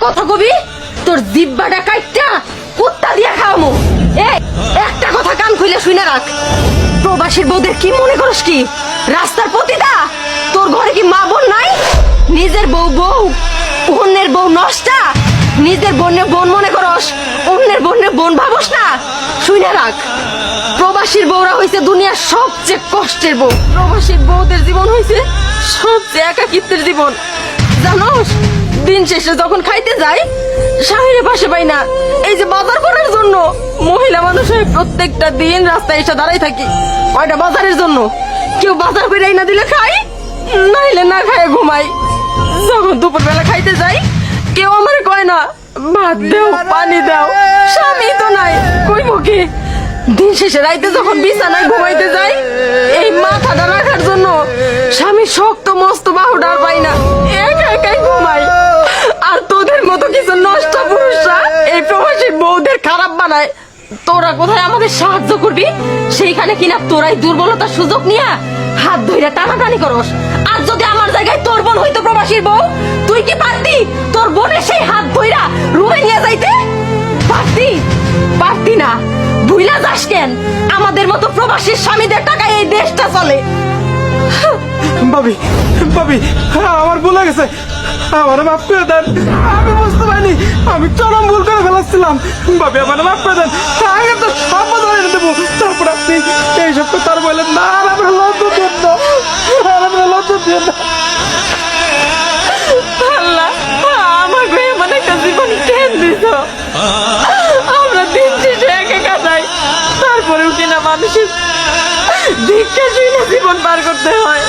কথা কবি তোর জিব্বাটা কাইটটা কুত্তা দিয়া খাওয়ামু। এই একটা কথা কান খুলে শুনে রাখ, প্রবাসীর বউদের কি মনে করস কি রাস্তার পতিতা? তোর ঘরে কি মা বোন নাই? নিজের বউ বউ, অন্যের বউ নষ্টা। নিজের বোনের বোন মনে করস, অন্যের বোনের বোন ভাবস না। শুনে রাখ, প্রবাসীর বউরা হইছে দুনিয়ার সবচেয়ে কষ্টের বউ। প্রবাসীর বউদের জীবন হইছে সবচেয়ে একাকিত্বের জীবন। জানোস, দিন শেষে যখন খাইতে যাই স্বামীর পাশে পাই না। এই যে বাজার করার জন্য মহিলা মানুষ হয়ে প্রত্যেকটা দিন রাস্তায় এসে দাঁড়াই থাকি কয়টা বাজারের জন্য। কেউ বাজার করে না দিলে খাই, নাইলে না খায় ঘুমাই। যখন দুপুরবেলা খাইতে যাই কেউ আমার কয় না ভাত দাও পানি দাও, স্বামী তো নাই কই মুখে। দিন শেষে রাইতে যখন বিছানায় ঘুমাইতে যাই এই মাথাটা রাখার জন্য স্বামী শক্ত মস্ত বাহুটা পাই না, একা একাই ঘুমাই। আর তোদের মতো কিছু নষ্ট পুরুষরা এই প্রবাসী বউদের খারাপ বানায়। তোরা কোথায় আমাদের সাহায্য করবি সেইখানে কিনা তোরাই দুর্বলতার সুযোগ নিয়ে হাত ধইরা টানাটানি করস। আর যদি আমার জায়গায় তোর বোন হইতো প্রবাসীর বউ, তুই কি পারতি তোর বোনের সেই হাত ধইরা রুমে নিয়ে যাইতে? পারতি? পারতি না। ভুইলা যাস কেন? আমাদের মতো প্রবাসীর স্বামীদের টাকায় এই দেশটা চলে। ভাবি ভাবি আমার ভুল হয়ে গেছে, আমার মাফ করে দেন। আমি বুঝতে পারিনি, আমি চরম ভুল করে ফেলাচ্ছিলাম। ভাবি আমার মাফ করে দেন, আগে তো সব ধরে দেবো। তারপর আপনি এই সব তার বললেন না, আর আমরা লজ্জা দেন না, আর আমরা লজ্জা দেন না। আল্লাহ আমাকে এমন একটা জীবন কেন দিছ? আমরা দিন শেষে একা একা যাই, তারপরেও কিনা মানুষের ভিক্ষা শুনে জীবন পার করতে হয়।